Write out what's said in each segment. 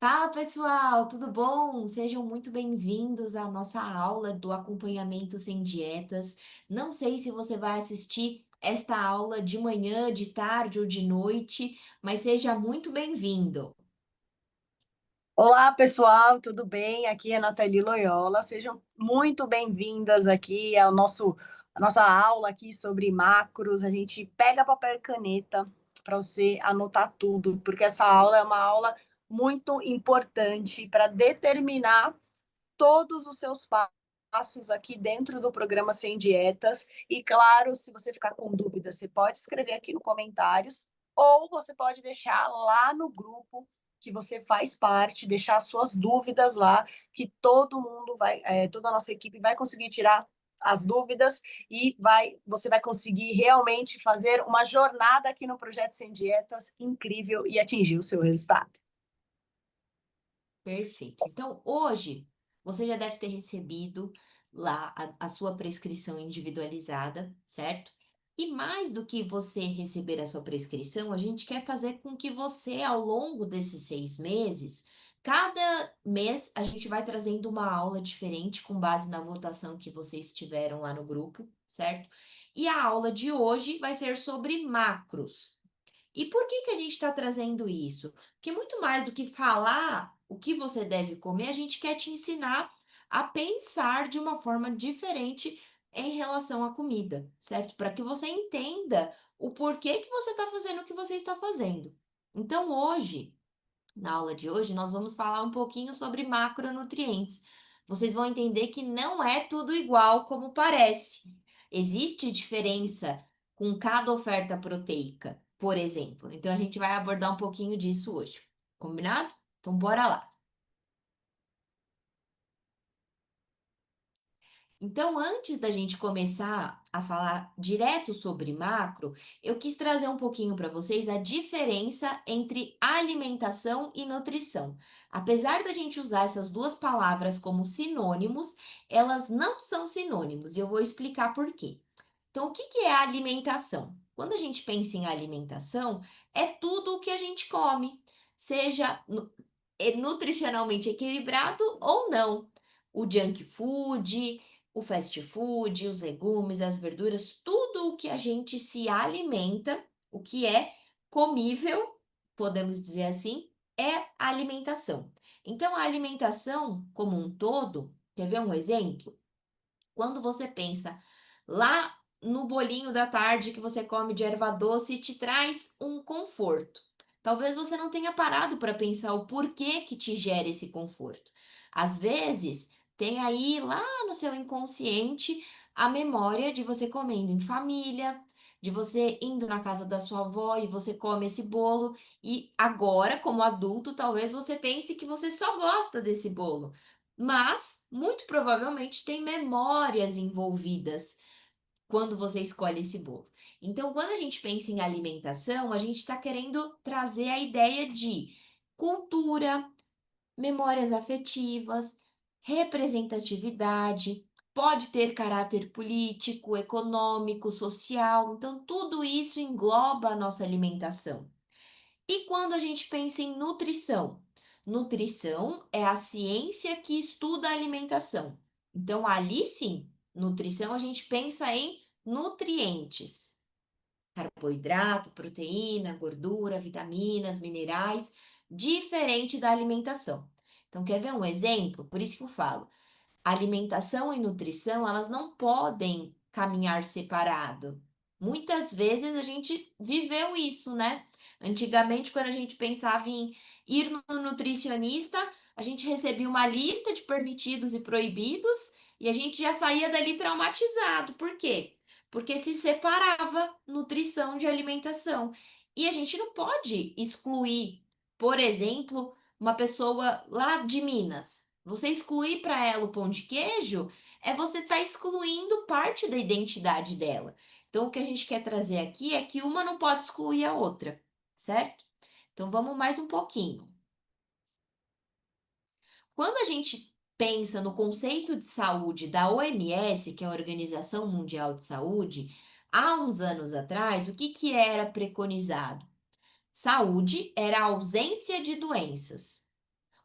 Fala pessoal, tudo bom? Sejam muito bem-vindos à nossa aula do acompanhamento sem dietas. Não sei se você vai assistir esta aula de manhã, de tarde ou de noite, mas seja muito bem-vindo. Olá, pessoal, tudo bem? Aqui é a Nathalie Loyola. Sejam muito bem-vindas aqui à nossa aula aqui sobre macros. A gente pega papel e caneta para você anotar tudo, porque essa aula é uma aula muito importante para determinar todos os seus passos aqui dentro do programa Sem Dietas. E claro, se você ficar com dúvida, você pode escrever aqui no comentários ou você pode deixar lá no grupo que você faz parte, deixar suas dúvidas lá, que todo mundo vai, toda a nossa equipe vai conseguir tirar as dúvidas e você vai conseguir realmente fazer uma jornada aqui no Projeto Sem Dietas incrível e atingir o seu resultado. Perfeito. Então, hoje você já deve ter recebido lá a sua prescrição individualizada, certo? E mais do que você receber a sua prescrição, a gente quer fazer com que você, ao longo desses 6 meses, cada mês a gente vai trazendo uma aula diferente com base na votação que vocês tiveram lá no grupo, certo? E a aula de hoje vai ser sobre macros. E por que que a gente está trazendo isso? Porque muito mais do que falar o que você deve comer, a gente quer te ensinar a pensar de uma forma diferente em relação à comida, certo? Para que você entenda o porquê que você está fazendo o que você está fazendo. Então, hoje, na aula de hoje, nós vamos falar um pouquinho sobre macronutrientes. Vocês vão entender que não é tudo igual como parece. Existe diferença com cada oferta proteica, por exemplo. Então, a gente vai abordar um pouquinho disso hoje. Combinado? Então, bora lá. Então, antes da gente começar a falar direto sobre macro, eu quis trazer um pouquinho para vocês a diferença entre alimentação e nutrição. Apesar da gente usar essas duas palavras como sinônimos, elas não são sinônimos e eu vou explicar por quê. Então, o que que é a alimentação? Quando a gente pensa em alimentação, é tudo o que a gente come, seja nutricionalmente equilibrado ou não. O junk food, o fast food, os legumes, as verduras, tudo o que a gente se alimenta, o que é comível, podemos dizer assim, é alimentação. Então, a alimentação como um todo, quer ver um exemplo? Quando você pensa lá no bolinho da tarde que você come de erva doce, te traz um conforto. Talvez você não tenha parado para pensar o porquê que te gera esse conforto. Às vezes, tem aí lá no seu inconsciente a memória de você comendo em família, de você indo na casa da sua avó e você come esse bolo, e agora, como adulto, talvez você pense que você só gosta desse bolo. Mas, muito provavelmente, tem memórias envolvidas quando você escolhe esse bolo. Então, quando a gente pensa em alimentação, a gente está querendo trazer a ideia de cultura, memórias afetivas, representatividade, pode ter caráter político, econômico, social. Então, tudo isso engloba a nossa alimentação. E quando a gente pensa em nutrição? Nutrição é a ciência que estuda a alimentação. Então, ali sim, nutrição a gente pensa em nutrientes: carboidrato, proteína, gordura, vitaminas, minerais, diferente da alimentação. Então, quer ver um exemplo? Por isso que eu falo, alimentação e nutrição, elas não podem caminhar separado. Muitas vezes a gente viveu isso, né? Antigamente, quando a gente pensava em ir no nutricionista, a gente recebia uma lista de permitidos e proibidos e a gente já saía dali traumatizado. Por quê? Porque se separava nutrição de alimentação. E a gente não pode excluir, por exemplo, uma pessoa lá de Minas. Você excluir para ela o pão de queijo é você estar excluindo parte da identidade dela. Então, o que a gente quer trazer aqui é que uma não pode excluir a outra, certo? Então, vamos mais um pouquinho. Quando a gente pensa no conceito de saúde da OMS, que é a Organização Mundial de Saúde, há uns anos atrás, o que que era preconizado? Saúde era a ausência de doenças.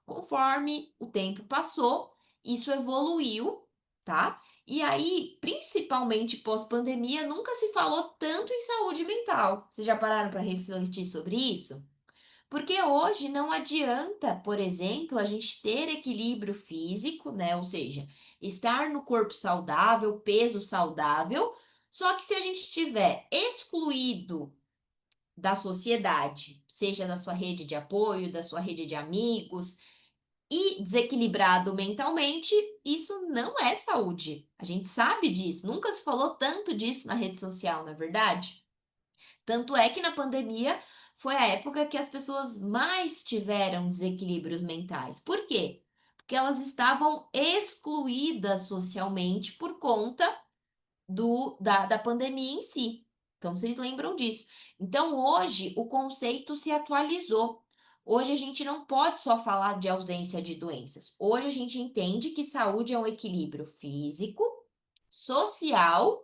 Conforme o tempo passou, isso evoluiu, tá? E aí, principalmente pós-pandemia, nunca se falou tanto em saúde mental. Vocês já pararam para refletir sobre isso? Porque hoje não adianta, por exemplo, a gente ter equilíbrio físico, né? Ou seja, estar no corpo saudável, peso saudável, só que se a gente estiver excluído da sociedade, seja da sua rede de apoio, da sua rede de amigos, e desequilibrado mentalmente, isso não é saúde. A gente sabe disso. Nunca se falou tanto disso na rede social, não é verdade? Tanto é que na pandemia foi a época que as pessoas mais tiveram desequilíbrios mentais. Por quê? Porque elas estavam excluídas socialmente por conta da pandemia em si. Então, vocês lembram disso. Então, hoje, o conceito se atualizou. Hoje, a gente não pode só falar de ausência de doenças. Hoje, a gente entende que saúde é um equilíbrio físico, social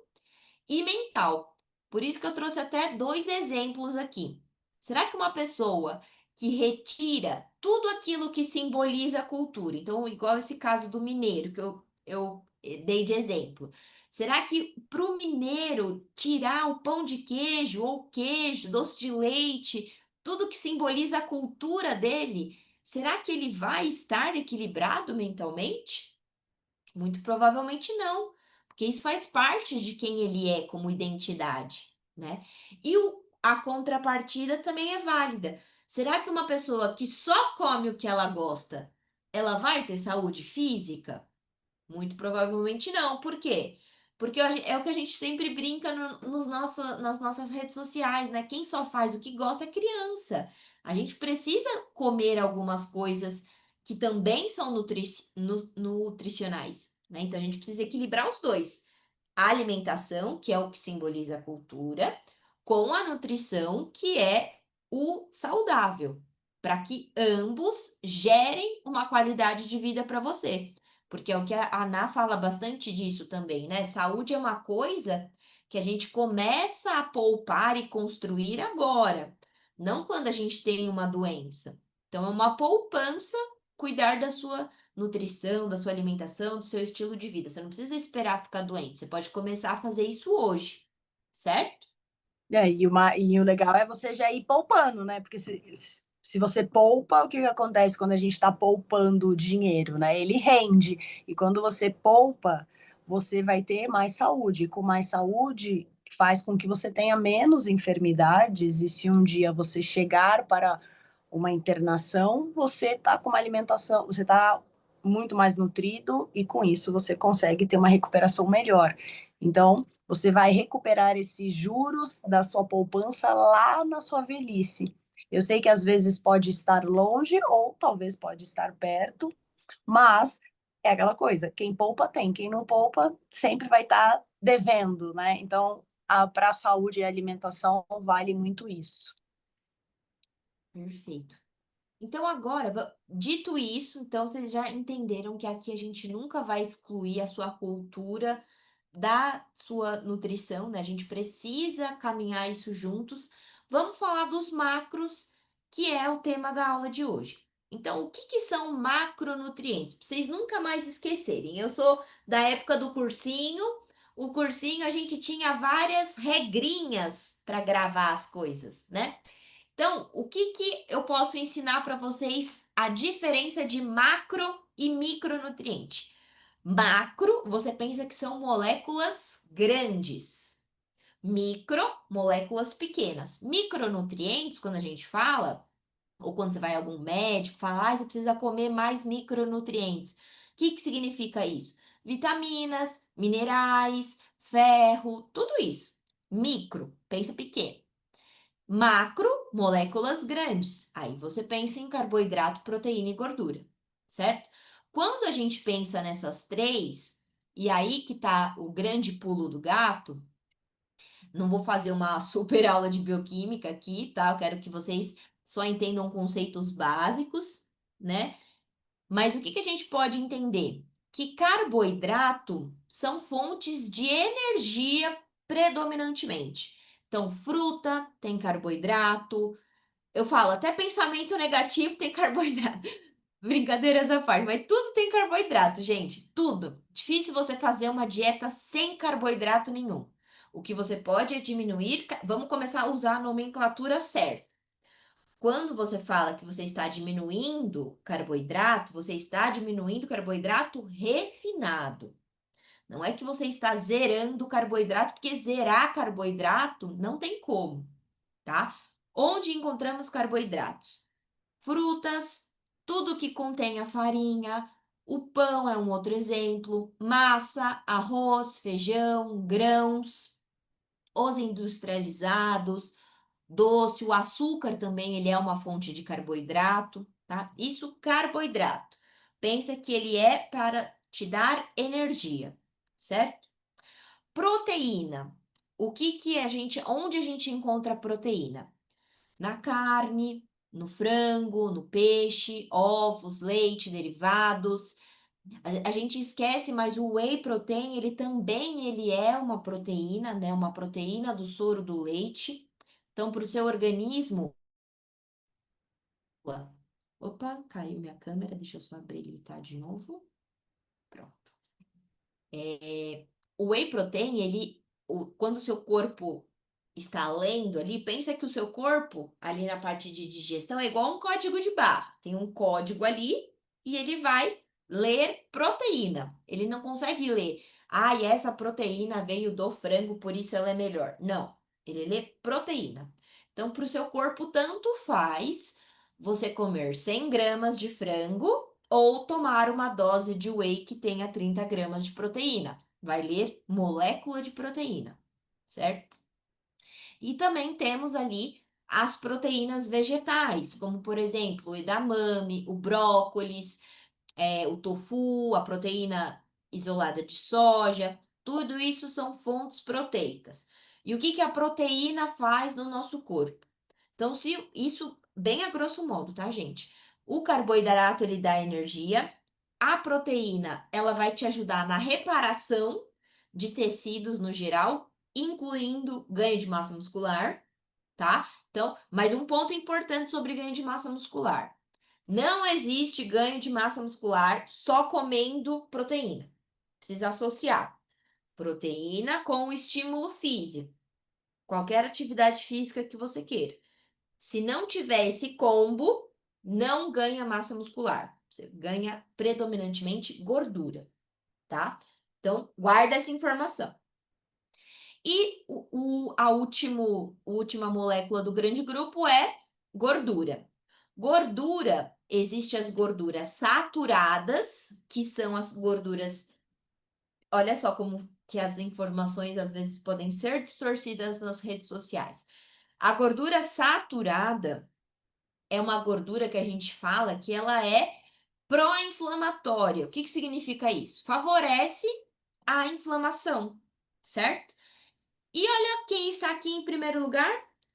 e mental. Por isso que eu trouxe até dois exemplos aqui. Será que uma pessoa que retira tudo aquilo que simboliza a cultura, então, igual esse caso do mineiro que eu dei de exemplo, será que para o mineiro tirar o pão de queijo ou queijo, doce de leite, tudo que simboliza a cultura dele, será que ele vai estar equilibrado mentalmente? Muito provavelmente não, porque isso faz parte de quem ele é como identidade, né? E a contrapartida também é válida. Será que uma pessoa que só come o que ela gosta, ela vai ter saúde física? Muito provavelmente não. Por quê? Porque é o que a gente sempre brinca nas nossas redes sociais, né? Quem só faz o que gosta é criança. A gente precisa comer algumas coisas que também são nutricionais, né? Então a gente precisa equilibrar os dois. A alimentação, que é o que simboliza a cultura, com a nutrição, que é o saudável, para que ambos gerem uma qualidade de vida para você. Porque é o que a Ana fala bastante disso também, né? Saúde é uma coisa que a gente começa a poupar e construir agora, não quando a gente tem uma doença. Então, é uma poupança cuidar da sua nutrição, da sua alimentação, do seu estilo de vida. Você não precisa esperar ficar doente, você pode começar a fazer isso hoje, certo? E o legal é você já ir poupando, né? Porque se você poupa, o que que acontece quando a gente está poupando dinheiro, né? Ele rende. E quando você poupa, você vai ter mais saúde. E com mais saúde, faz com que você tenha menos enfermidades. E se um dia você chegar para uma internação, você está com uma alimentação, você está muito mais nutrido e com isso você consegue ter uma recuperação melhor. Então, você vai recuperar esses juros da sua poupança lá na sua velhice. Eu sei que às vezes pode estar longe ou talvez pode estar perto, mas é aquela coisa, quem poupa tem, quem não poupa sempre vai estar devendo, né? Então, para a saúde e alimentação vale muito isso. Perfeito. Então agora, dito isso, então vocês já entenderam que aqui a gente nunca vai excluir a sua cultura da sua nutrição, né? A gente precisa caminhar isso juntos. Vamos falar dos macros, que é o tema da aula de hoje. Então, o que que são macronutrientes? Para vocês nunca mais esquecerem. Eu sou da época do cursinho. O cursinho a gente tinha várias regrinhas para gravar as coisas, né? Então, o que que eu posso ensinar para vocês a diferença de macro e micronutriente? Macro, você pensa que são moléculas grandes. Micro, moléculas pequenas. Micronutrientes, quando a gente fala, ou quando você vai a algum médico, fala, você precisa comer mais micronutrientes. O que que significa isso? Vitaminas, minerais, ferro, tudo isso. Micro, pensa pequeno. Macro, moléculas grandes. Aí você pensa em carboidrato, proteína e gordura, certo? Quando a gente pensa nessas três, e aí que tá o grande pulo do gato, não vou fazer uma super aula de bioquímica aqui, tá? Eu quero que vocês só entendam conceitos básicos, né? Mas o que que a gente pode entender? Que carboidrato são fontes de energia predominantemente. Então, fruta tem carboidrato, eu falo, até pensamento negativo tem carboidrato. Brincadeiras à parte, mas tudo tem carboidrato, gente, tudo. Difícil você fazer uma dieta sem carboidrato nenhum. O que você pode é diminuir, vamos começar a usar a nomenclatura certa. Quando você fala que você está diminuindo carboidrato, você está diminuindo carboidrato refinado. Não é que você está zerando carboidrato, porque zerar carboidrato não tem como, tá? Onde encontramos carboidratos? Frutas, tudo que contenha farinha, o pão é um outro exemplo, massa, arroz, feijão, grãos, os industrializados, doce, o açúcar também ele é uma fonte de carboidrato, tá? Isso carboidrato. Pensa que ele é para te dar energia, certo? Proteína. O que que a gente, onde a gente encontra proteína? Na carne, no frango, no peixe, ovos, leite, derivados. A gente esquece, mas o whey protein, ele também ele é uma proteína, né? Uma proteína do soro do leite. Então, para o seu organismo. Opa, caiu minha câmera, deixa eu só habilitar de novo. Pronto. O whey protein, quando o seu corpo está lendo ali, pensa que o seu corpo, ali na parte de digestão, é igual um código de barra. Tem um código ali e ele vai ler proteína. Ele não consegue ler, ah, e essa proteína veio do frango, por isso ela é melhor. Não, ele lê proteína. Então, para o seu corpo, tanto faz você comer 100 gramas de frango ou tomar uma dose de whey que tenha 30 gramas de proteína. Vai ler molécula de proteína, certo? E também temos ali as proteínas vegetais, como por exemplo o edamame, o brócolis, o tofu, a proteína isolada de soja, tudo isso são fontes proteicas. E o que que a proteína faz no nosso corpo? Então, se isso bem a grosso modo, tá, gente? O carboidrato ele dá energia, a proteína ela vai te ajudar na reparação de tecidos no geral, incluindo ganho de massa muscular, tá? Então, mas um ponto importante sobre ganho de massa muscular. Não existe ganho de massa muscular só comendo proteína. Precisa associar proteína com o estímulo físico, qualquer atividade física que você queira. Se não tiver esse combo, não ganha massa muscular. Você ganha predominantemente gordura, tá? Então, guarda essa informação. E a última molécula do grande grupo é gordura. Gordura, existe as gorduras saturadas, que são as gorduras. Olha só como que as informações às vezes podem ser distorcidas nas redes sociais. A gordura saturada é uma gordura que a gente fala que ela é pró-inflamatória. O que que significa isso? Favorece a inflamação, certo? E olha quem está aqui em primeiro lugar?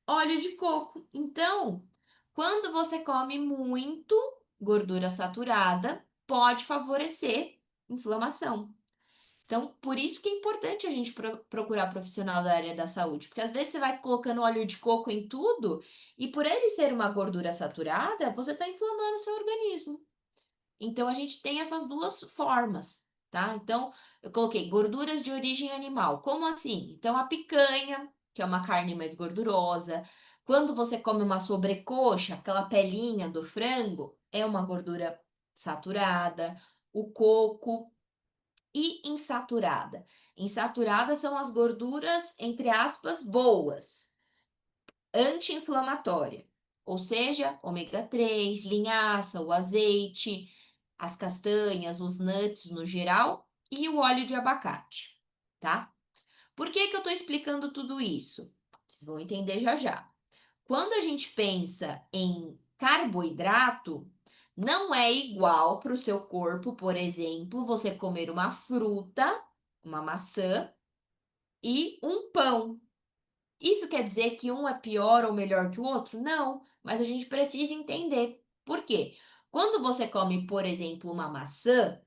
Óleo de coco. Então, quando você come muito gordura saturada, pode favorecer inflamação. Então, por isso que é importante a gente procurar profissional da área da saúde, porque às vezes você vai colocando óleo de coco em tudo e por ele ser uma gordura saturada, você está inflamando o seu organismo. Então, a gente tem essas duas formas, tá? Então, eu coloquei gorduras de origem animal. Como assim? Então, a picanha, que é uma carne mais gordurosa. Quando você come uma sobrecoxa, aquela pelinha do frango, é uma gordura saturada. O coco e insaturada. Insaturada são as gorduras, entre aspas, boas, anti-inflamatória. Ou seja, ômega 3, linhaça, o azeite, as castanhas, os nuts no geral e o óleo de abacate, tá? Por que que eu estou explicando tudo isso? Vocês vão entender já já. Quando a gente pensa em carboidrato, não é igual para o seu corpo, por exemplo, você comer uma fruta, uma maçã e um pão. Isso quer dizer que um é pior ou melhor que o outro? Não, mas a gente precisa entender. Por quê? Quando você come, por exemplo, uma maçã,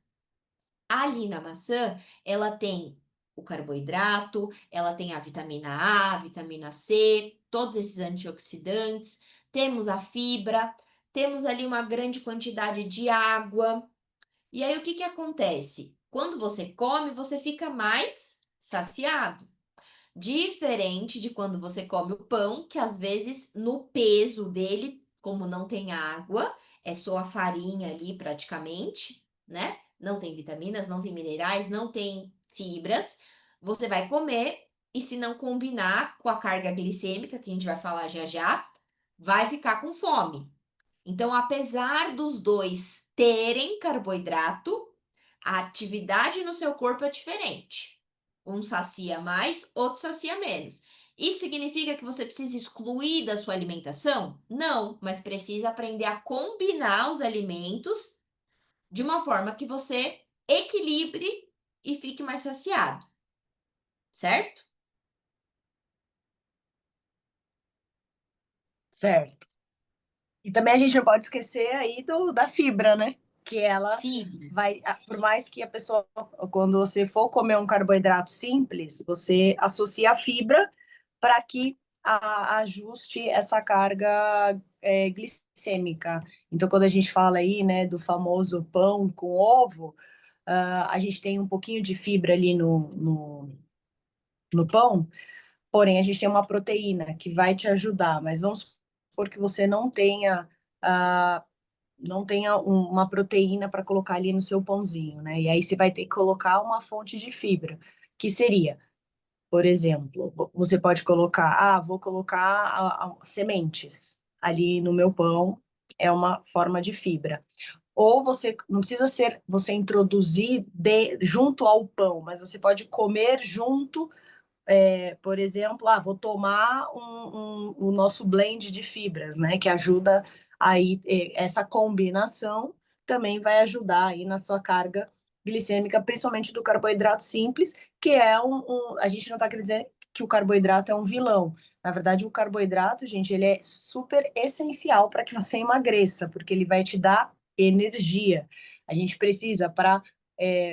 ali na maçã, ela tem o carboidrato, ela tem a vitamina A, a vitamina C, todos esses antioxidantes, temos a fibra, temos ali uma grande quantidade de água. E aí o que que acontece? Quando você come, você fica mais saciado. Diferente de quando você come o pão, que às vezes no peso dele, como não tem água, é só a farinha ali praticamente, né? Não tem vitaminas, não tem minerais, não tem fibras. Você vai comer e se não combinar com a carga glicêmica, que a gente vai falar já já, vai ficar com fome. Então, apesar dos dois terem carboidrato, a atividade no seu corpo é diferente. Um sacia mais, outro sacia menos. Isso significa que você precisa excluir da sua alimentação? Não, mas precisa aprender a combinar os alimentos de uma forma que você equilibre e fique mais saciado, certo? Certo. E também a gente não pode esquecer aí da fibra, né? Que ela Fibra. vai, por mais que a pessoa, quando você for comer um carboidrato simples, você associa a fibra para que ajuste essa carga glicêmica. Então, quando a gente fala aí, né, do famoso pão com ovo, a gente tem um pouquinho de fibra ali no pão, porém a gente tem uma proteína que vai te ajudar, mas vamos supor que você ah, não tenha uma proteína para colocar ali no seu pãozinho, né? E aí você vai ter que colocar uma fonte de fibra, que seria, por exemplo, você pode colocar, vou colocar sementes ali no meu pão, é uma forma de fibra. Ou você não precisa ser você introduzir junto ao pão, mas você pode comer junto por exemplo, vou tomar o nosso blend de fibras, né? Que ajuda aí, essa combinação também vai ajudar aí na sua carga glicêmica, principalmente do carboidrato simples, que é a gente não está querendo dizer que o carboidrato é um vilão. Na verdade, o carboidrato, gente, ele é super essencial para que você emagreça, porque ele vai te dar energia. A gente precisa para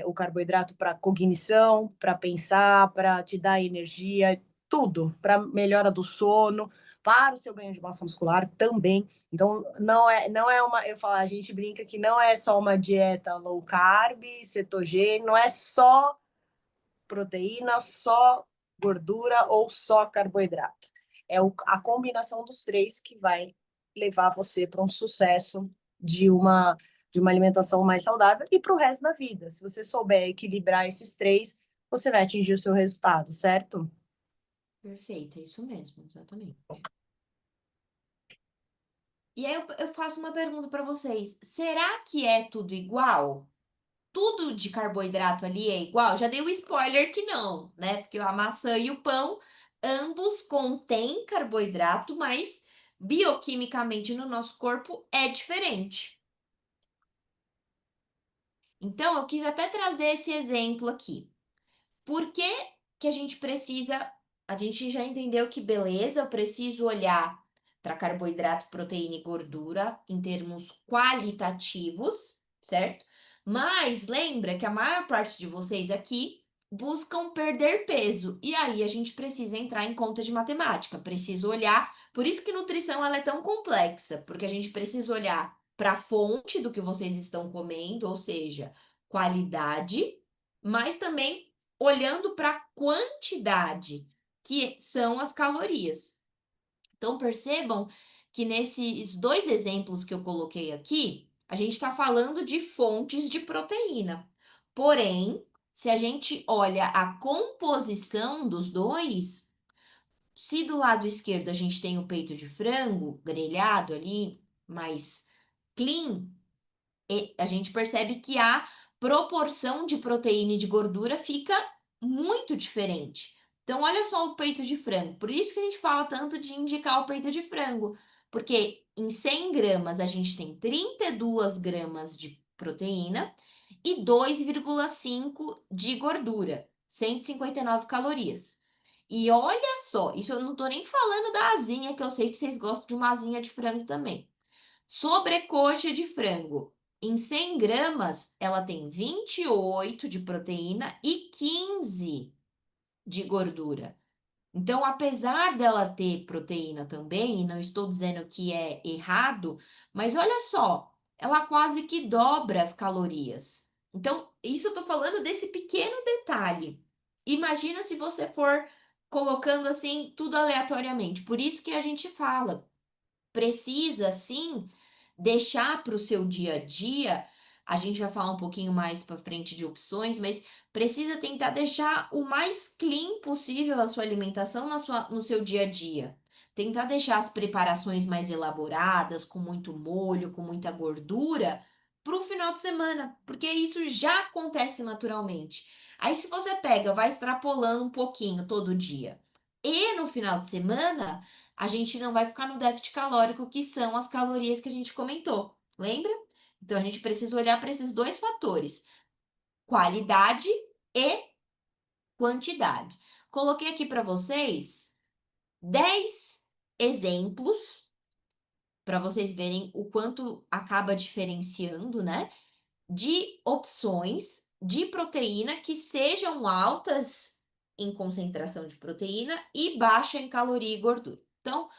o carboidrato para cognição, para pensar, para te dar energia, tudo, para melhora do sono, para o seu ganho de massa muscular também. Então, não é uma, eu falo, a gente brinca que não é só uma dieta low carb, cetogênica, não é só proteína, só gordura ou só carboidrato. É a combinação dos três que vai levar você para um sucesso de uma alimentação mais saudável e para o resto da vida. Se você souber equilibrar esses três, você vai atingir o seu resultado, certo? Perfeito, é isso mesmo, exatamente. E aí eu faço uma pergunta para vocês: será que é tudo igual? Tudo de carboidrato ali é igual? Já dei o spoiler que não, né? Porque a maçã e o pão, ambos contêm carboidrato, mas bioquimicamente no nosso corpo é diferente. Então, eu quis até trazer esse exemplo aqui. Por que que a gente precisa? A gente já entendeu que beleza, eu preciso olhar para carboidrato, proteína e gordura em termos qualitativos, certo? Mas lembra que a maior parte de vocês aqui buscam perder peso. E aí a gente precisa entrar em conta de matemática, precisa olhar. Por isso que nutrição ela é tão complexa, porque a gente precisa olhar para a fonte do que vocês estão comendo, ou seja, qualidade, mas também olhando para a quantidade, que são as calorias. Então, percebam que nesses dois exemplos que eu coloquei aqui, a gente está falando de fontes de proteína. Porém, se a gente olha a composição dos dois, se do lado esquerdo a gente tem o peito de frango grelhado ali, mais clean, e a gente percebe que a proporção de proteína e de gordura fica muito diferente. Então, olha só o peito de frango. Por isso que a gente fala tanto de indicar o peito de frango, porque em 100 gramas a gente tem 32 gramas de proteína e 2,5 de gordura, 159 calorias. E olha só, isso eu não tô nem falando da asinha, que eu sei que vocês gostam de uma asinha de frango também. Sobrecoxa de frango. Em 100 gramas, ela tem 28 de proteína e 15 de gordura. Então, apesar dela ter proteína também, e não estou dizendo que é errado, mas olha só, ela quase que dobra as calorias. Então, isso eu tô falando desse pequeno detalhe. Imagina se você for colocando assim tudo aleatoriamente. Por isso que a gente fala, precisa sim deixar para o seu dia a dia, a gente vai falar um pouquinho mais para frente de opções, mas precisa tentar deixar o mais clean possível a sua alimentação no seu dia a dia. Tentar deixar as preparações mais elaboradas, com muito molho, com muita gordura, para o final de semana, porque isso já acontece naturalmente. Aí, se você pega, vai extrapolando um pouquinho todo dia, e no final de semana, a gente não vai ficar no déficit calórico, que são as calorias que a gente comentou, lembra? Então a gente precisa olhar para esses dois fatores: qualidade e quantidade. Coloquei aqui para vocês 10 exemplos para vocês verem o quanto acaba diferenciando, né? De opções de proteína que sejam altas em concentração de proteína e baixa em caloria e gordura. Então,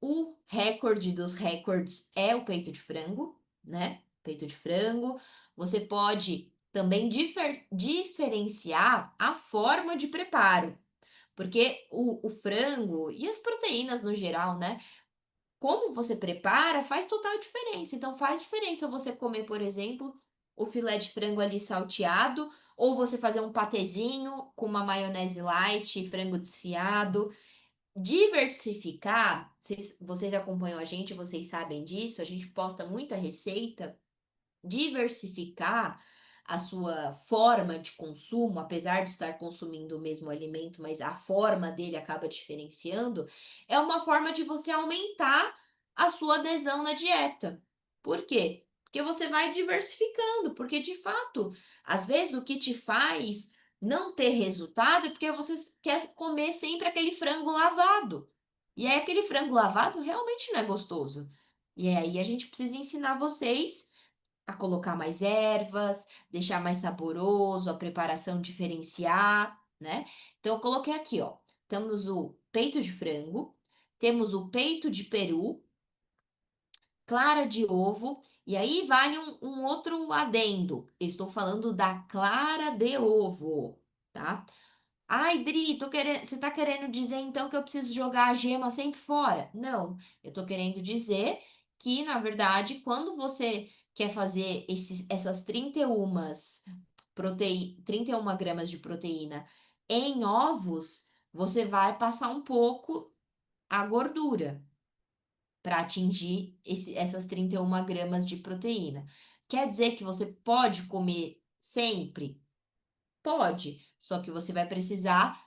o recorde dos recordes é o peito de frango, né? Peito de frango. Você pode também diferenciar a forma de preparo, porque o frango e as proteínas no geral, né? Como você prepara faz total diferença. Então, faz diferença você comer, por exemplo, o filé de frango ali salteado, ou você fazer um patezinho com uma maionese light, frango desfiado. Diversificar, vocês acompanham a gente, vocês sabem disso, a gente posta muita receita. Diversificar a sua forma de consumo, apesar de estar consumindo o mesmo alimento, mas a forma dele acaba diferenciando, é uma forma de você aumentar a sua adesão na dieta. Por quê? Porque você vai diversificando, porque de fato, às vezes o que te faz não ter resultado é porque você quer comer sempre aquele frango lavado. E aí aquele frango lavado realmente não é gostoso. E aí a gente precisa ensinar vocês a colocar mais ervas, deixar mais saboroso, a preparação diferenciar, né. Então eu coloquei aqui, ó, temos o peito de frango, temos o peito de peru, clara de ovo, e aí vale um outro adendo, eu estou falando da clara de ovo, tá. Ai, Dri, você está querendo dizer então que eu preciso jogar a gema sempre fora? Não, eu estou querendo dizer que, na verdade, quando você quer fazer essas 31 gramas de proteína em ovos, você vai passar um pouco a gordura para atingir essas 31 gramas de proteína. Quer dizer que você pode comer sempre? Pode, só que você vai precisar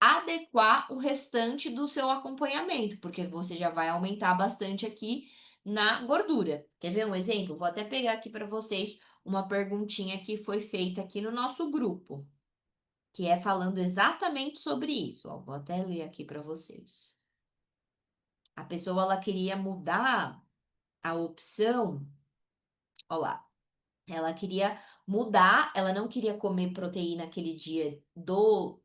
adequar o restante do seu acompanhamento, porque você já vai aumentar bastante aqui na gordura. Quer ver um exemplo? Vou até pegar aqui para vocês uma perguntinha que foi feita aqui no nosso grupo, que é falando exatamente sobre isso. Ó, vou até ler aqui para vocês. A pessoa ela queria mudar a opção. Ó lá. Ela queria mudar, ela não queria comer proteína aquele dia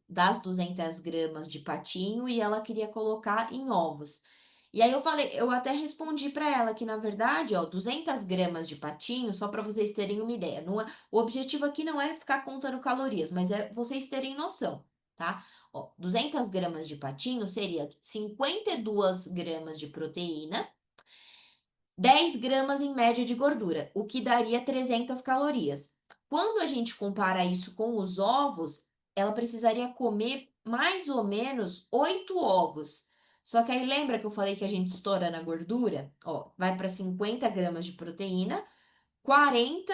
das 200 gramas de patinho e ela queria colocar em ovos. E aí eu falei, eu até respondi para ela que na verdade, ó, 200 gramas de patinho, só para vocês terem uma ideia, não é, o objetivo aqui não é ficar contando calorias, mas é vocês terem noção, tá? Ó, 200 gramas de patinho seria 52 gramas de proteína, 10 gramas em média de gordura, o que daria 300 calorias. Quando a gente compara isso com os ovos, ela precisaria comer mais ou menos 8 ovos. Só que aí lembra que eu falei que a gente estoura na gordura? Ó, vai para 50 gramas de proteína, 40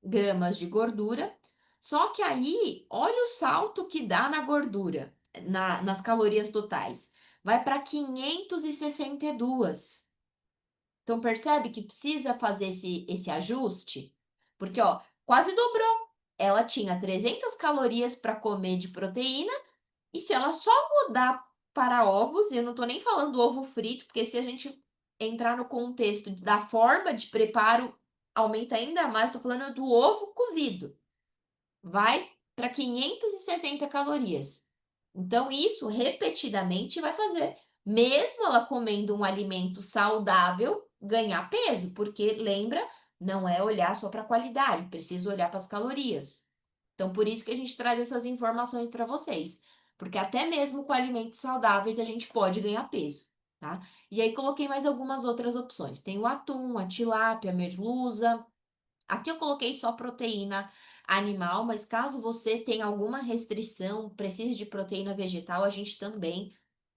gramas de gordura. Só que aí, olha o salto que dá na gordura, nas calorias totais. Vai para 562. Então percebe que precisa fazer esse ajuste? Porque, ó, quase dobrou. Ela tinha 300 calorias para comer de proteína, e se ela só mudar para ovos, e eu não estou nem falando ovo frito, porque se a gente entrar no contexto da forma de preparo, aumenta ainda mais, estou falando do ovo cozido. Vai para 560 calorias. Então, isso repetidamente vai fazer, mesmo ela comendo um alimento saudável, ganhar peso, porque lembra, não é olhar só para a qualidade, precisa olhar para as calorias. Então, por isso que a gente traz essas informações para vocês, porque até mesmo com alimentos saudáveis a gente pode ganhar peso, tá? E aí coloquei mais algumas outras opções. Tem o atum, a tilápia, a merluza. Aqui eu coloquei só proteína animal, mas caso você tenha alguma restrição, precise de proteína vegetal, a gente também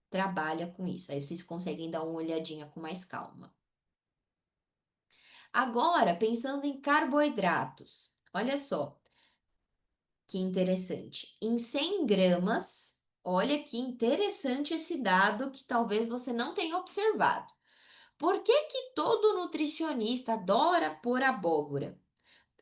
trabalha com isso. Aí vocês conseguem dar uma olhadinha com mais calma. Agora, pensando em carboidratos, olha só que interessante. Em 100 gramas, olha que interessante esse dado que talvez você não tenha observado. Por que que todo nutricionista adora pôr abóbora?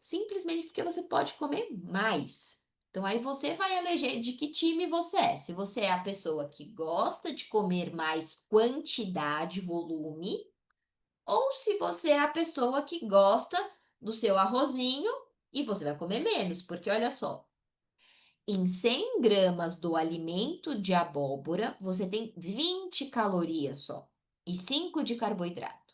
Simplesmente porque você pode comer mais. Então aí você vai eleger de que time você é. Se você é a pessoa que gosta de comer mais quantidade, volume, ou se você é a pessoa que gosta do seu arrozinho e você vai comer menos, porque olha só, em 100 gramas do alimento de abóbora, você tem 20 calorias só e 5 de carboidrato.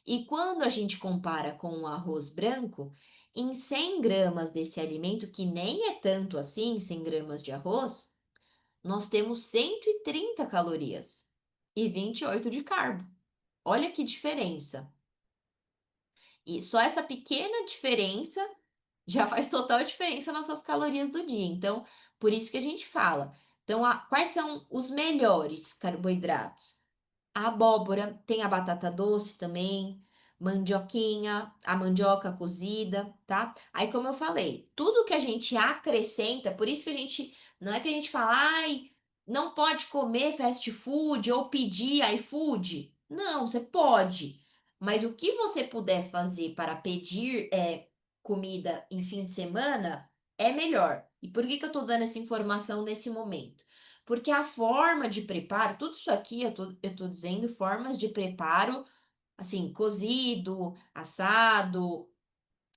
E quando a gente compara com o arroz branco, em 100 gramas desse alimento, que nem é tanto assim, 100 gramas de arroz, nós temos 130 calorias e 28 de carbo. Olha que diferença. E só essa pequena diferença já faz total diferença nas nossas calorias do dia. Então, por isso que a gente fala. Então, quais são os melhores carboidratos? A abóbora, tem a batata doce também, mandioquinha, a mandioca cozida, tá? Aí, como eu falei, tudo que a gente acrescenta, por isso que a gente, não é que a gente fala, ai, não pode comer fast food ou pedir iFood. Não, você pode. Mas o que você puder fazer para pedir comida em fim de semana é melhor. E por que que eu tô dando essa informação nesse momento? Porque a forma de preparo, tudo isso aqui eu tô dizendo formas de preparo, assim, cozido, assado,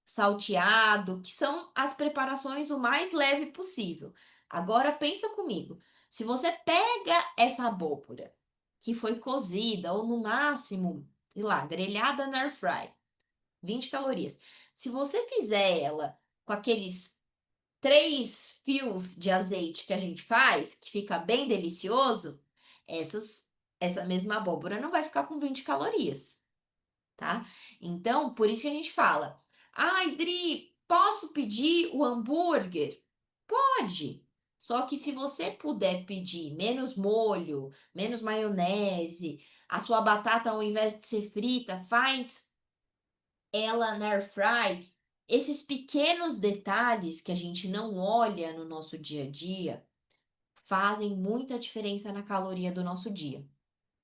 salteado, que são as preparações o mais leve possível. Agora pensa comigo, se você pega essa abóbora que foi cozida ou no máximo, sei lá, grelhada na air fry, 20 calorias. Se você fizer ela com aqueles 3 fios de azeite que a gente faz, que fica bem delicioso, essas essa mesma abóbora não vai ficar com 20 calorias, tá? Então, por isso que a gente fala: "Ai, Dri, posso pedir o hambúrguer?" Pode, só que se você puder pedir menos molho, menos maionese, a sua batata ao invés de ser frita, faz ela na air fry, esses pequenos detalhes que a gente não olha no nosso dia a dia, fazem muita diferença na caloria do nosso dia,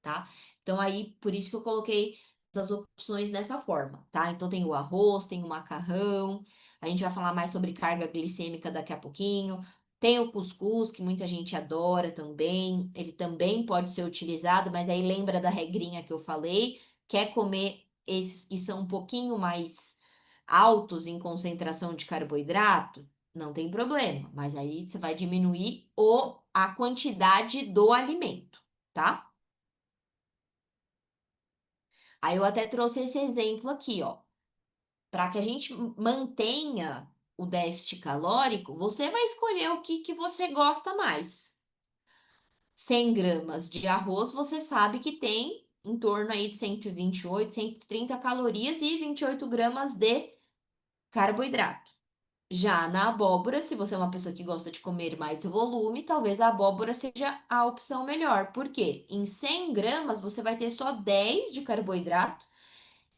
tá? Então aí, por isso que eu coloquei as opções dessa forma, tá? Então tem o arroz, tem o macarrão, a gente vai falar mais sobre carga glicêmica daqui a pouquinho. Tem o cuscuz, que muita gente adora também. Ele também pode ser utilizado, mas aí lembra da regrinha que eu falei, quer comer esses que são um pouquinho mais altos em concentração de carboidrato? Não tem problema, mas aí você vai diminuir a quantidade do alimento, tá? Aí eu até trouxe esse exemplo aqui, ó, para que a gente mantenha o déficit calórico, você vai escolher o que que você gosta mais. 100 gramas de arroz, você sabe que tem em torno aí de 128, 130 calorias e 28 gramas de carboidrato. Já na abóbora, se você é uma pessoa que gosta de comer mais volume, talvez a abóbora seja a opção melhor. Por quê? Em 100 gramas, você vai ter só 10 de carboidrato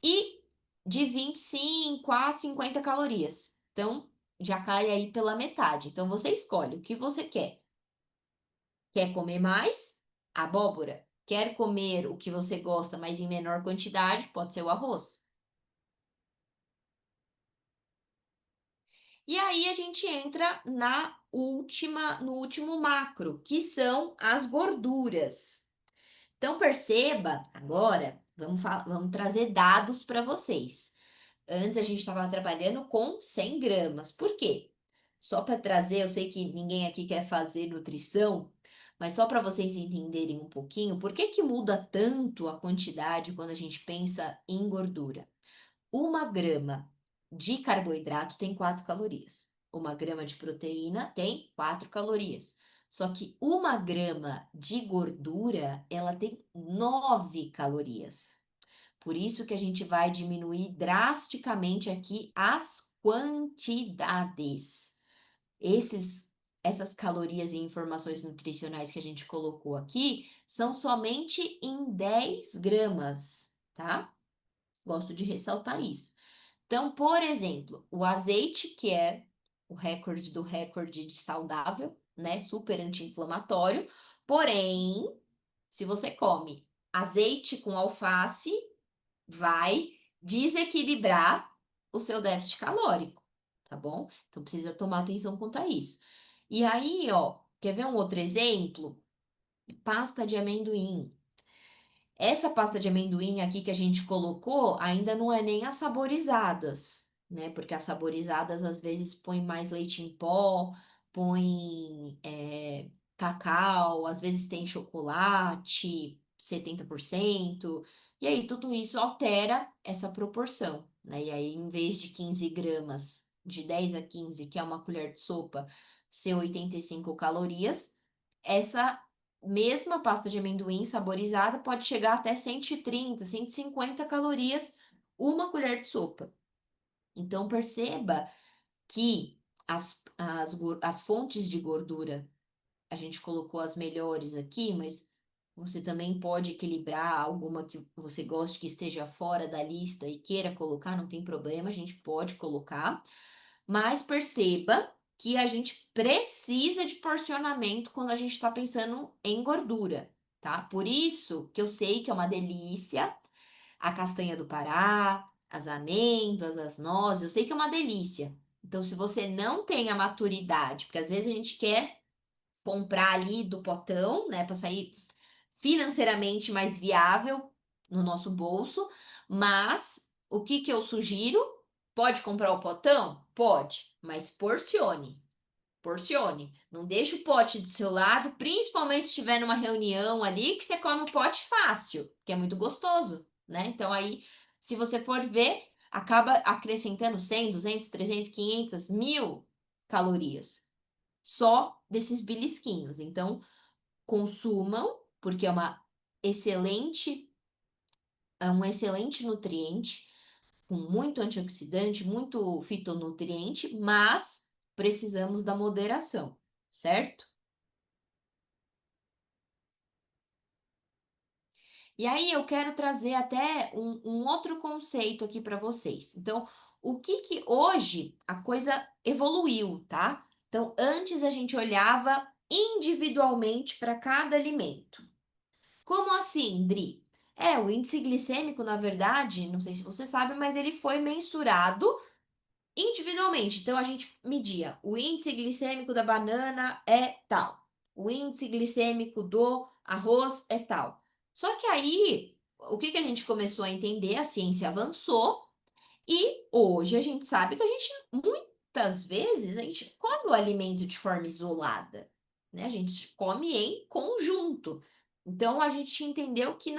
e de 25 a 50 calorias. Então, já cai aí pela metade. Então, você escolhe o que você quer. Quer comer mais? Abóbora. Quer comer o que você gosta, mas em menor quantidade? Pode ser o arroz. E aí a gente entra no último macro, que são as gorduras. Então perceba agora, vamos trazer dados para vocês. Antes a gente estava trabalhando com 100 gramas. Por quê? Só para trazer, eu sei que ninguém aqui quer fazer nutrição, Mas só para vocês entenderem um pouquinho, por que que muda tanto a quantidade quando a gente pensa em gordura? 1 grama de carboidrato tem 4 calorias. 1 grama de proteína tem 4 calorias. Só que 1 grama de gordura, ela tem 9 calorias. Por isso que a gente vai diminuir drasticamente aqui as quantidades. Essas calorias e informações nutricionais que a gente colocou aqui são somente em 10 gramas, tá? Gosto de ressaltar isso. Então, por exemplo, o azeite, que é o recorde do recorde de saudável, né? Super anti-inflamatório. Porém, se você come azeite com alface, vai desequilibrar o seu déficit calórico, tá bom? Então precisa tomar atenção quanto a isso. E aí, ó, quer ver um outro exemplo? Pasta de amendoim. Essa pasta de amendoim aqui que a gente colocou ainda não é nem as saborizadas, né? Porque as saborizadas às vezes põe mais leite em pó, põe cacau, às vezes tem chocolate, 70%. E aí tudo isso altera essa proporção, né? E aí, em vez de 15 gramas, de 10 a 15, que é uma colher de sopa, ser 85 calorias, essa mesma pasta de amendoim saborizada pode chegar até 130, 150 calorias, 1 colher de sopa. Então, perceba que as fontes de gordura, a gente colocou as melhores aqui, mas você também pode equilibrar alguma que você goste que esteja fora da lista e queira colocar, não tem problema, a gente pode colocar. Mas perceba que a gente precisa de porcionamento quando a gente está pensando em gordura, tá? Por isso que eu sei que é uma delícia a castanha do Pará, as amêndoas, as nozes, eu sei que é uma delícia. Então, se você não tem a maturidade, porque às vezes a gente quer comprar ali do potão, né, para sair financeiramente mais viável no nosso bolso, mas o que que eu sugiro? Pode comprar o potão? Pode, mas porcione. Porcione. Não deixe o pote do seu lado, principalmente se estiver numa reunião ali, que você come o pote fácil, que é muito gostoso, né? Então aí, se você for ver, acaba acrescentando 100, 200, 300, 500, 1.000 calorias só desses belisquinhos. Então, consumam, porque excelente, é um excelente nutriente, com muito antioxidante, muito fitonutriente, mas precisamos da moderação, certo? E aí eu quero trazer até um outro conceito aqui para vocês. Então, o que que hoje a coisa evoluiu, tá? Então, antes a gente olhava individualmente para cada alimento. Como assim, Dri? O índice glicêmico, na verdade, não sei se você sabe, mas ele foi mensurado individualmente. Então, a gente media o índice glicêmico da banana é tal, o índice glicêmico do arroz é tal. Só que aí, o que que a gente começou a entender? A ciência avançou e hoje a gente sabe que muitas vezes, a gente come o alimento de forma isolada, né? A gente come em conjunto. Então, a gente entendeu que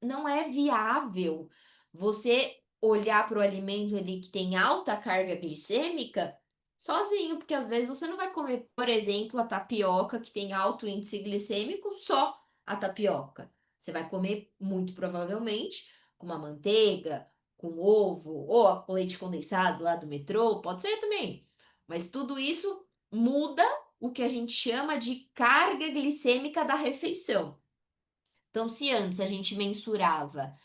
não é viável você olhar para o alimento ali que tem alta carga glicêmica sozinho, porque às vezes você não vai comer, por exemplo, a tapioca que tem alto índice glicêmico, só a tapioca. Você vai comer, muito provavelmente, com uma manteiga, com ovo ou com leite condensado lá do metrô, pode ser também. Mas tudo isso muda o que a gente chama de carga glicêmica da refeição. Então, se antes a gente mensurava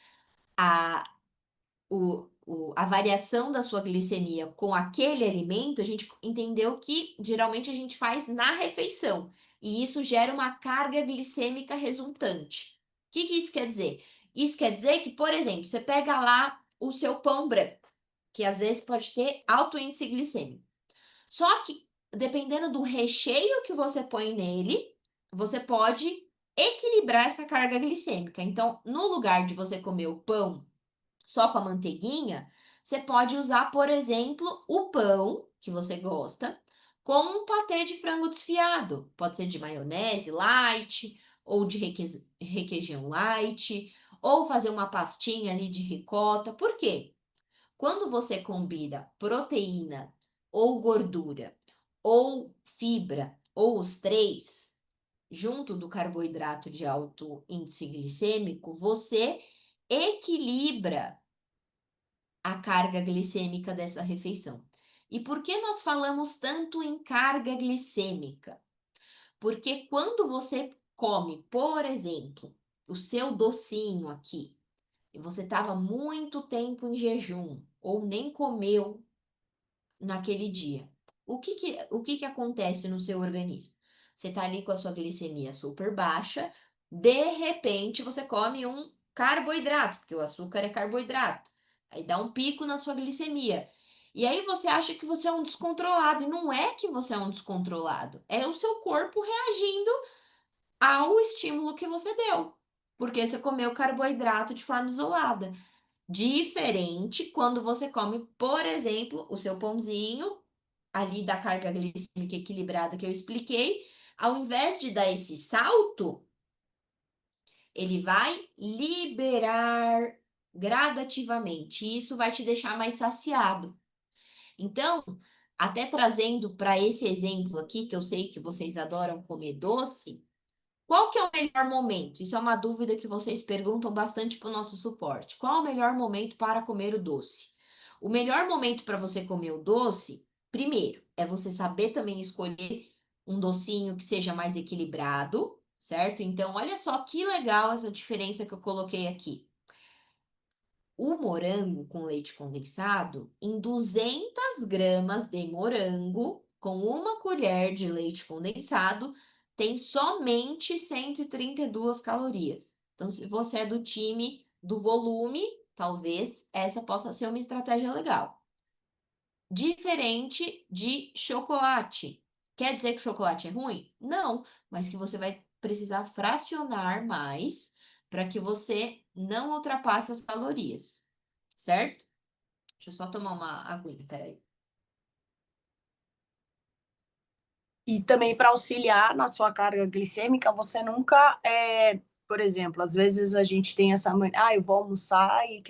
a, a variação da sua glicemia com aquele alimento, a gente entendeu que geralmente a gente faz na refeição. E isso gera uma carga glicêmica resultante. O que que isso quer dizer? Isso quer dizer que, por exemplo, você pega lá o seu pão branco, que às vezes pode ter alto índice glicêmico. Só que, dependendo do recheio que você põe nele, você pode equilibrar essa carga glicêmica. Então, no lugar de você comer o pão só com a manteiguinha, você pode usar, por exemplo, o pão que você gosta, com um patê de frango desfiado. Pode ser de maionese light, ou de requeijão light, ou fazer uma pastinha ali de ricota. Por quê? Quando você combina proteína ou gordura ou fibra ou os três, junto do carboidrato de alto índice glicêmico, você equilibra a carga glicêmica dessa refeição. E por que nós falamos tanto em carga glicêmica? Porque quando você come, por exemplo, o seu docinho aqui, e você estava muito tempo em jejum, ou nem comeu naquele dia. O que que acontece no seu organismo? Você está ali com a sua glicemia super baixa, de repente você come um carboidrato, porque o açúcar é carboidrato. Aí dá um pico na sua glicemia. E aí você acha que você é um descontrolado, e não é que você é um descontrolado, é o seu corpo reagindo ao estímulo que você deu, porque você comeu carboidrato de forma isolada. Diferente quando você come, por exemplo, o seu pãozinho, ali da carga glicêmica equilibrada que eu expliquei, ao invés de dar esse salto, ele vai liberar gradativamente. E isso vai te deixar mais saciado. Então, até trazendo para esse exemplo aqui, que eu sei que vocês adoram comer doce, qual que é o melhor momento? Isso é uma dúvida que vocês perguntam bastante para o nosso suporte. Qual é o melhor momento para comer o doce? O melhor momento para você comer o doce, primeiro, é você saber também escolher um docinho que seja mais equilibrado, certo? Então, olha só que legal essa diferença que eu coloquei aqui. O morango com leite condensado, em 200 gramas de morango, com uma colher de leite condensado, tem somente 132 calorias. Então, se você é do time do volume, talvez essa possa ser uma estratégia legal. Diferente de chocolate. Quer dizer que o chocolate é ruim? Não, mas que você vai precisar fracionar mais para que você não ultrapasse as calorias, certo? Deixa eu só tomar uma aguinha, peraí. E também para auxiliar na sua carga glicêmica, você nunca, por exemplo, às vezes a gente tem essa mania, eu vou almoçar e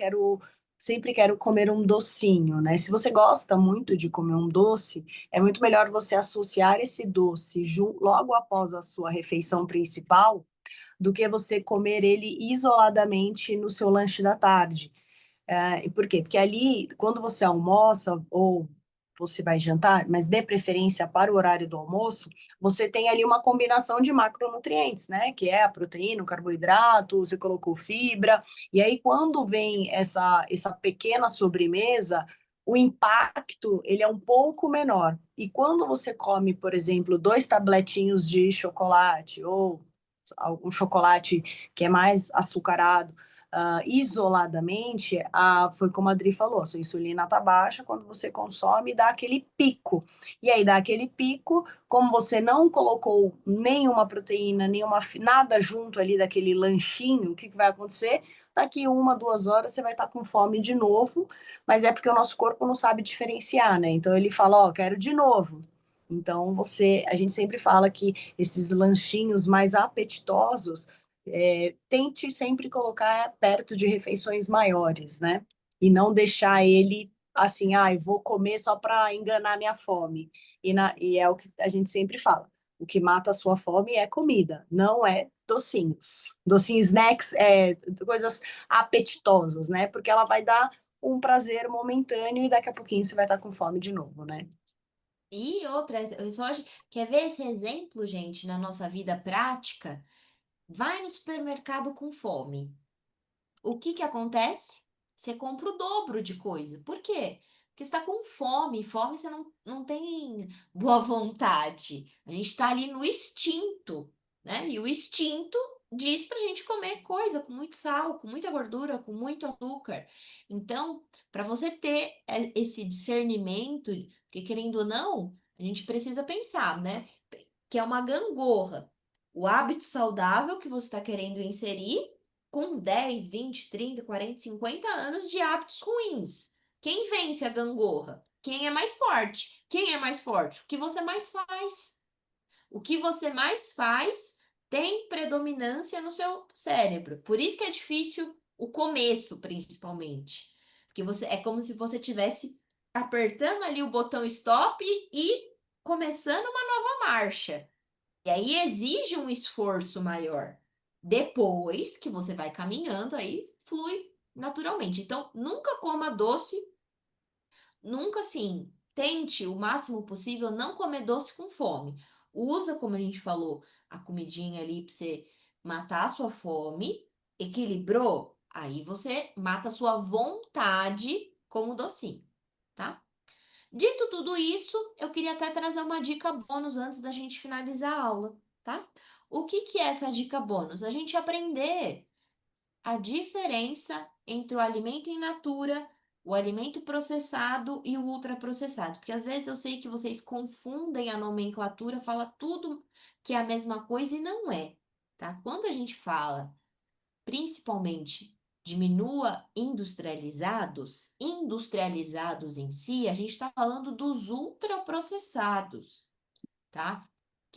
sempre quero comer um docinho, né? Se você gosta muito de comer um doce, é muito melhor você associar esse doce logo após a sua refeição principal, do que você comer ele isoladamente no seu lanche da tarde. E por quê? Porque ali, quando você almoça ou você vai jantar, mas dê preferência para o horário do almoço, você tem ali uma combinação de macronutrientes, né? Que é a proteína, o carboidrato, você colocou fibra, e aí quando vem essa pequena sobremesa, o impacto ele é um pouco menor. E quando você come, por exemplo, 2 tabletinhos de chocolate ou algum chocolate que é mais açucarado, isoladamente, foi como a Adri falou, a sua insulina está baixa, quando você consome, dá aquele pico. E aí dá aquele pico, como você não colocou nenhuma proteína, nada junto ali daquele lanchinho, o que vai acontecer? Daqui 1, 2 horas você vai estar com fome de novo, mas é porque o nosso corpo não sabe diferenciar, né? Então ele fala, quero de novo. Então a gente sempre fala que esses lanchinhos mais apetitosos, tente sempre colocar perto de refeições maiores, né? E não deixar ele assim, vou comer só para enganar minha fome. E é o que a gente sempre fala: o que mata a sua fome é comida, não é docinhos. Docinhos, snacks, coisas apetitosas, né? Porque ela vai dar um prazer momentâneo e daqui a pouquinho você vai estar com fome de novo, né? E outras, quer ver esse exemplo, gente, na nossa vida prática? Vai no supermercado com fome. O que que acontece? Você compra o dobro de coisa. Por quê? Porque você está com fome. Fome você não tem boa vontade. A gente está ali no instinto, né? E o instinto diz pra gente comer coisa com muito sal, com muita gordura, com muito açúcar. Então, para você ter esse discernimento, porque querendo ou não, a gente precisa pensar, né? Que é uma gangorra. O hábito saudável que você está querendo inserir com 10, 20, 30, 40, 50 anos de hábitos ruins. Quem vence a gangorra? quem é mais forte. Quem é mais forte? O que você mais faz. O que você mais faz tem predominância no seu cérebro. Por isso que é difícil o começo, principalmente. Porque você é como se você tivesse apertando ali o botão stop e começando uma nova marcha. E aí exige um esforço maior. Depois que você vai caminhando, aí flui naturalmente. Então, nunca coma doce, nunca assim, tente o máximo possível não comer doce com fome. Usa, como a gente falou, a comidinha ali para você matar a sua fome. Equilibrou? Aí você mata a sua vontade com o docinho, tá? Dito tudo isso, eu queria até trazer uma dica bônus antes da gente finalizar a aula, tá? O que que é essa dica bônus? A gente aprender a diferença entre o alimento in natura, o alimento processado e o ultraprocessado. Porque às vezes eu sei que vocês confundem a nomenclatura, fala tudo que é a mesma coisa e não é, tá? Quando a gente fala, principalmente, diminua industrializados, industrializados em si, a gente está falando dos ultraprocessados, tá?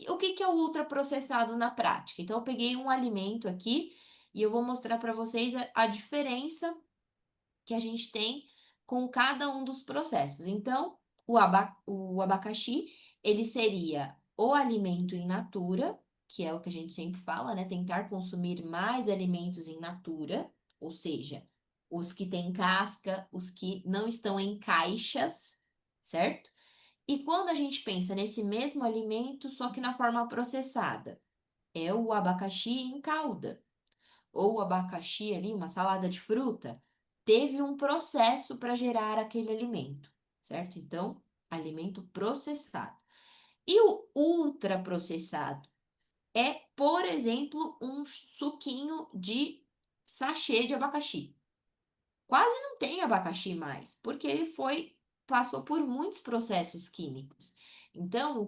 O que que é o ultraprocessado na prática? Então, eu peguei um alimento aqui e eu vou mostrar para vocês a diferença que a gente tem com cada um dos processos. Então, o abacaxi, ele seria o alimento in natura, que é o que a gente sempre fala, né? Tentar consumir mais alimentos in natura, ou seja, os que têm casca, os que não estão em caixas, certo? E quando a gente pensa nesse mesmo alimento, só que na forma processada, é o abacaxi em calda, ou o abacaxi ali, uma salada de fruta, teve um processo para gerar aquele alimento, certo? Então, alimento processado. E o ultraprocessado é, por exemplo, um suquinho de sachê de abacaxi. Quase não tem abacaxi mais, porque ele passou por muitos processos químicos. Então,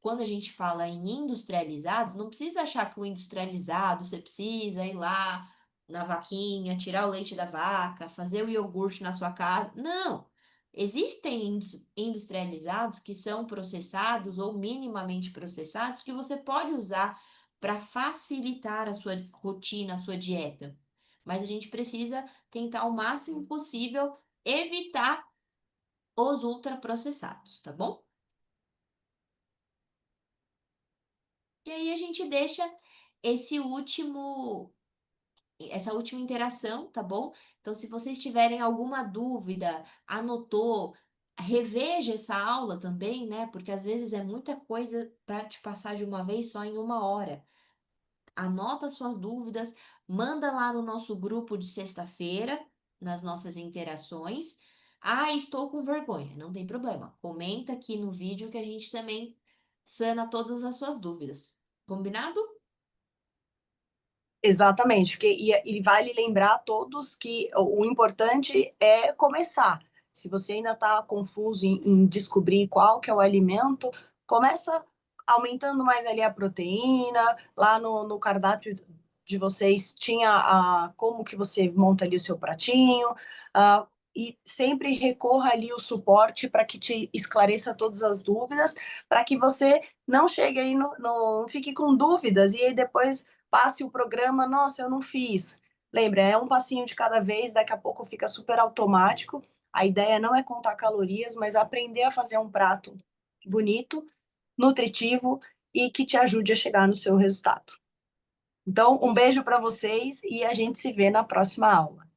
quando a gente fala em industrializados, não precisa achar que o industrializado você precisa ir lá na vaquinha, tirar o leite da vaca, fazer o iogurte na sua casa. Não. Existem industrializados que são processados ou minimamente processados que você pode usar para facilitar a sua rotina, a sua dieta. Mas a gente precisa tentar o máximo possível evitar os ultraprocessados, tá bom? E aí a gente deixa esse último, essa última interação, tá bom? Então, se vocês tiverem alguma dúvida, anotou, reveja essa aula também, né? Porque às vezes é muita coisa para te passar de uma vez só em uma hora. Anota suas dúvidas, manda lá no nosso grupo de sexta-feira, nas nossas interações. Ah, estou com vergonha. Não tem problema. Comenta aqui no vídeo que a gente também sana todas as suas dúvidas. Combinado? Exatamente, porque e vale lembrar a todos que o importante é começar. Se você ainda está confuso em descobrir qual que é o alimento, começa aumentando mais ali a proteína. Lá no cardápio de vocês tinha como que você monta ali o seu pratinho, e sempre recorra ali o suporte para que te esclareça todas as dúvidas, para que você não chegue aí, não fique com dúvidas e aí depois passe o programa, nossa, eu não fiz. Lembra, é um passinho de cada vez, daqui a pouco fica super automático. A ideia não é contar calorias, mas aprender a fazer um prato bonito, nutritivo e que te ajude a chegar no seu resultado. Então, um beijo para vocês e a gente se vê na próxima aula.